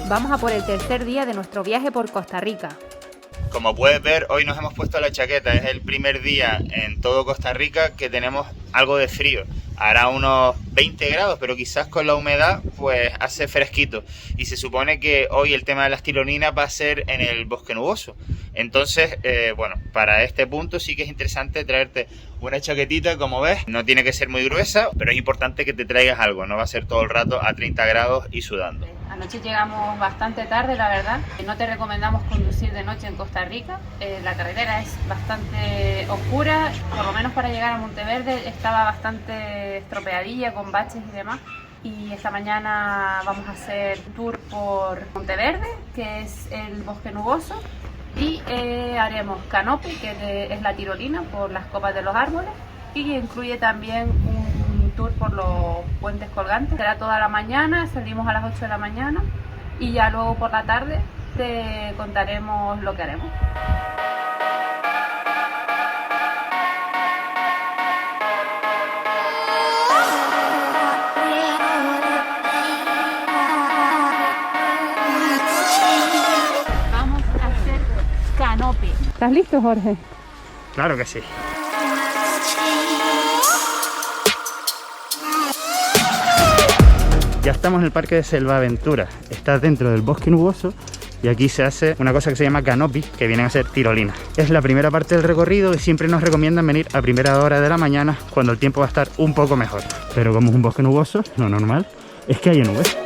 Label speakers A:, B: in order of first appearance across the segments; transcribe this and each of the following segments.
A: Vamos a por el tercer día de nuestro viaje por Costa Rica.
B: Como puedes ver, hoy nos hemos puesto la chaqueta. Es el primer día en todo Costa Rica que tenemos algo de frío. Hará unos 20 grados, pero quizás con la humedad pues hace fresquito. Y se supone que hoy el tema de las tirolinas va a ser en el bosque nuboso. Entonces, bueno, para este punto sí que es interesante traerte una chaquetita, como ves. No tiene que ser muy gruesa, pero es importante que te traigas algo. No va a ser todo el rato a 30 grados y sudando.
A: Anoche llegamos bastante tarde, la verdad. No te recomendamos conducir de noche en Costa Rica. La carretera es bastante oscura, por lo menos para llegar a Monteverde estaba bastante estropeadilla con baches y demás. Y esta mañana vamos a hacer un tour por Monteverde, que es el bosque nuboso, y haremos canopy, que es la tirolina por las copas de los árboles, y incluye también un tour por los puentes colgantes. Será toda la mañana, salimos a las 8 de la mañana y ya luego por la tarde te contaremos lo que haremos. Vamos a hacer canopy. ¿Estás listo, Jorge?
B: Claro que sí. Ya estamos en el parque de Selvaventura. Está dentro del bosque nuboso y aquí se hace una cosa que se llama canopy, que viene a ser tirolina. Es la primera parte del recorrido y siempre nos recomiendan venir a primera hora de la mañana cuando el tiempo va a estar un poco mejor. Pero como es un bosque nuboso, lo normal es que haya nubes.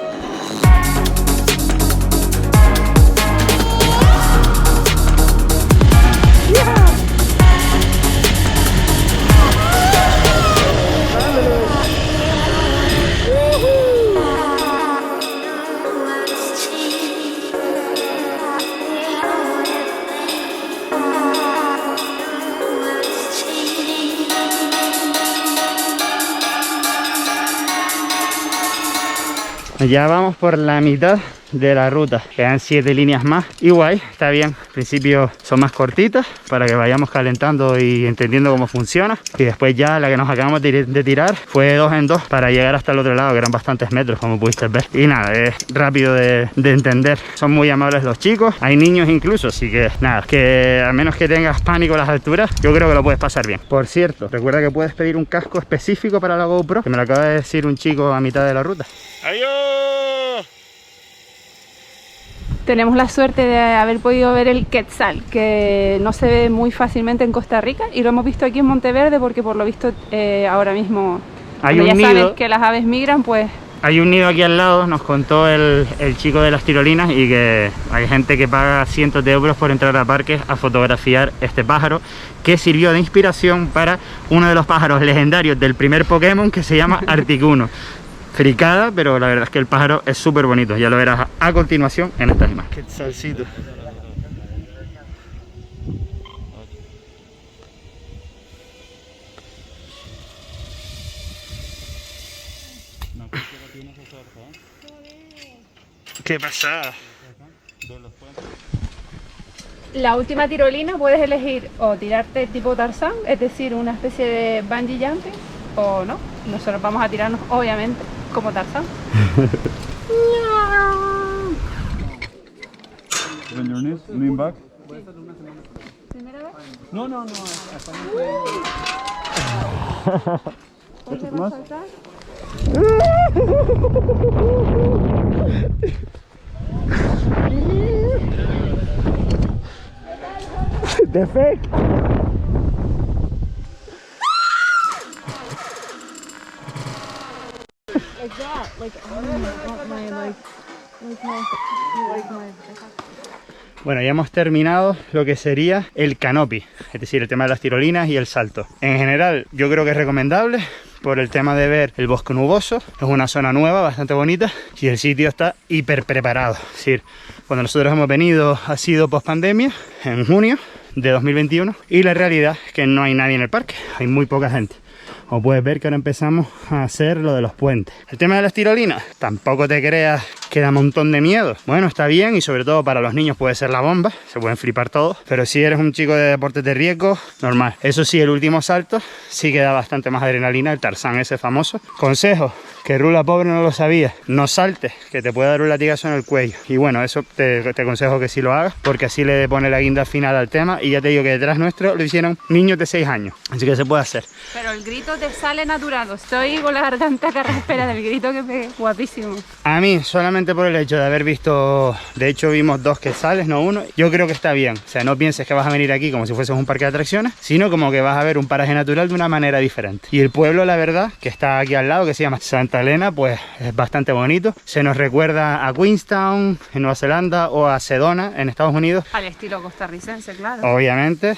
B: Ya vamos por la mitad de la ruta, quedan 7 líneas más y guay, está bien. Al principio son más cortitas para que vayamos calentando y entendiendo cómo funciona, y después ya la que nos acabamos de tirar fue de 2 en 2 para llegar hasta el otro lado, que eran bastantes metros, como pudiste ver. Y nada, es rápido de entender, son muy amables los chicos, hay niños incluso, así que nada, que a menos que tengas pánico a las alturas, yo creo que lo puedes pasar bien. Por cierto, recuerda que puedes pedir un casco específico para la GoPro, que me lo acaba de decir un chico a mitad de la ruta. ¡Adiós!
A: Tenemos la suerte de haber podido ver el quetzal, que no se ve muy fácilmente en Costa Rica, y lo hemos visto aquí en Monteverde porque por lo visto ahora mismo,
B: hay
A: como
B: un
A: ya
B: nido,
A: sabes que las aves migran, pues...
B: Hay un nido aquí al lado, nos contó el chico de las tirolinas, y que hay gente que paga cientos de euros por entrar a parques a fotografiar este pájaro, que sirvió de inspiración para uno de los pájaros legendarios del primer Pokémon, que se llama Articuno. Fricada, pero la verdad es que el pájaro es súper bonito. Ya lo verás a continuación en estas imágenes. Quetzalcito. ¿Qué pasa?
A: La última tirolina puedes elegir o tirarte tipo Tarzán, es decir, una especie de bungee jumping, o no. Nosotros vamos a tirarnos, obviamente, como Tarzán.
C: Lean back.
A: ¿Primera vez?
C: No.
A: ¿Dónde vas a saltar?
B: Defect.
A: Like that, like,
B: Bueno, ya hemos terminado lo que sería el canopy, es decir, el tema de las tirolinas y el salto. En general, yo creo que es recomendable por el tema de ver el bosque nuboso. Es una zona nueva, bastante bonita, y el sitio está hiper preparado. Es decir, cuando nosotros hemos venido ha sido post pandemia, en junio de 2021, y la realidad es que no hay nadie en el parque, hay muy poca gente. como puedes ver que ahora empezamos a hacer lo de los puentes. El tema de las tirolinas, tampoco te creas que da un montón de miedo. Bueno, está bien y sobre todo para los niños puede ser la bomba, se pueden flipar todos, pero si eres un chico de deportes de riesgo, normal. Eso sí, el último salto sí que da bastante más adrenalina, el Tarzán ese famoso. Consejo, que Rula pobre no lo sabía, no saltes, que te puede dar un latigazo en el cuello. Y bueno, eso te aconsejo que sí lo hagas, porque así le pone la guinda final al tema. Y ya te digo que detrás nuestro lo hicieron niños de 6 años, así que se puede hacer.
A: Pero el grito te sale natural, estoy con la garganta carraspera del grito que pegué, guapísimo.
B: A mí, solamente por el hecho de haber visto, de hecho vimos 2 quetzales, no 1, yo creo que está bien. O sea, no pienses que vas a venir aquí como si fueses un parque de atracciones, sino como que vas a ver un paraje natural de una manera diferente. Y el pueblo, la verdad, que está aquí al lado, que se llama Santa Elena, pues es bastante bonito. Se nos recuerda a Queenstown en Nueva Zelanda o a Sedona en Estados Unidos.
A: Al estilo costarricense, claro.
B: Obviamente,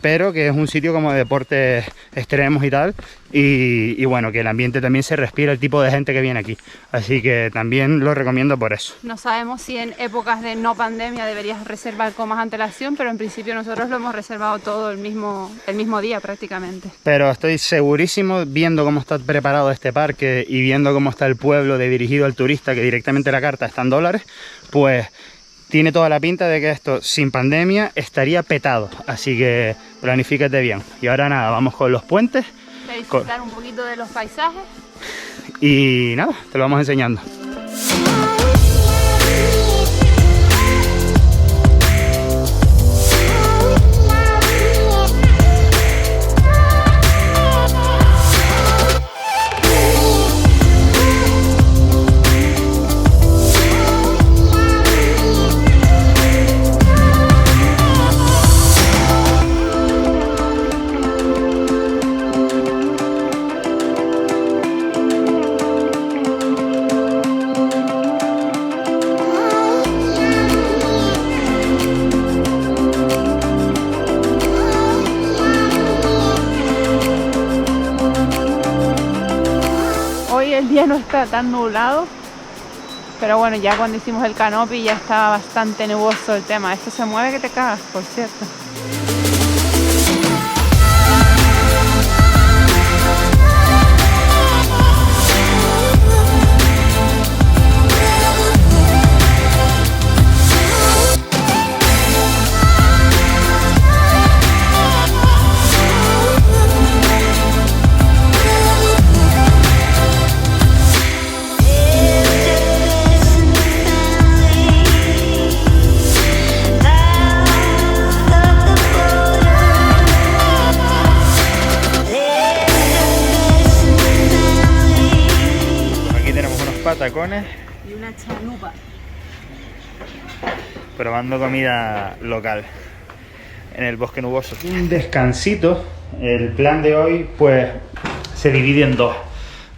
B: pero que es un sitio como de deportes extremos y tal. Y bueno, que el ambiente también se respira el tipo de gente que viene aquí. Así que también lo recomiendo por eso.
A: No sabemos si en épocas de no pandemia deberías reservar con más antelación, pero en principio nosotros lo hemos reservado todo el mismo día prácticamente.
B: Pero estoy segurísimo, viendo cómo está preparado este parque y viendo cómo está el pueblo de dirigido al turista, que directamente la carta está en dólares, pues tiene toda la pinta de que esto sin pandemia estaría petado. Así que planifícate bien. Y ahora nada, vamos con los puentes.
A: Voy a disfrutar un poquito de los paisajes.
B: Y nada, te lo vamos enseñando.
A: El día no está tan nublado, pero bueno, ya cuando hicimos el canopy ya estaba bastante nuboso el tema. Esto se mueve que te cagas, por cierto.
B: Patacones
A: Y una chalupa.
B: probando comida local en el bosque nuboso. Un descansito. El plan de hoy pues se divide en 2.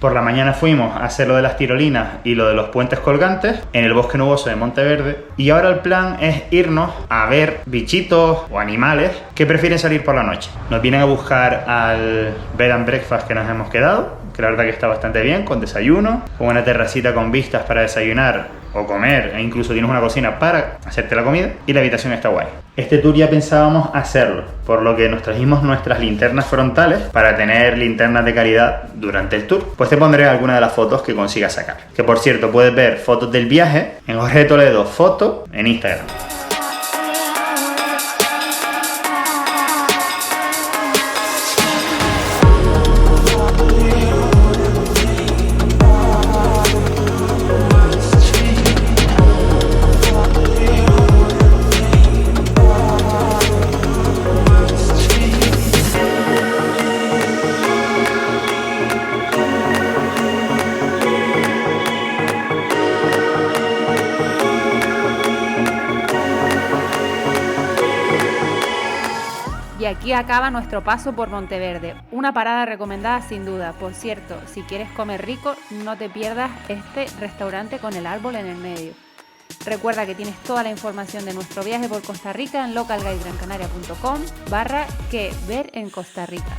B: Por la mañana fuimos a hacer lo de las tirolinas y lo de los puentes colgantes en el bosque nuboso de Monteverde. Y ahora el plan es irnos a ver bichitos o animales que prefieren salir por la noche. Nos vienen a buscar al bed and breakfast que nos hemos quedado, que la verdad que está bastante bien, con desayuno, con una terracita con vistas para desayunar o comer, e incluso tienes una cocina para hacerte la comida, y la habitación está guay. Este tour ya pensábamos hacerlo, por lo que nos trajimos nuestras linternas frontales para tener linternas de calidad durante el tour. Pues te pondré algunas de las fotos que consigas sacar. Que por cierto, puedes ver fotos del viaje en Jorge Toledo Foto en Instagram.
A: Y aquí acaba nuestro paso por Monteverde, una parada recomendada sin duda. Por cierto, si quieres comer rico, no te pierdas este restaurante con el árbol en el medio. Recuerda que tienes toda la información de nuestro viaje por Costa Rica en localguidegrancanaria.com/que ver en Costa Rica.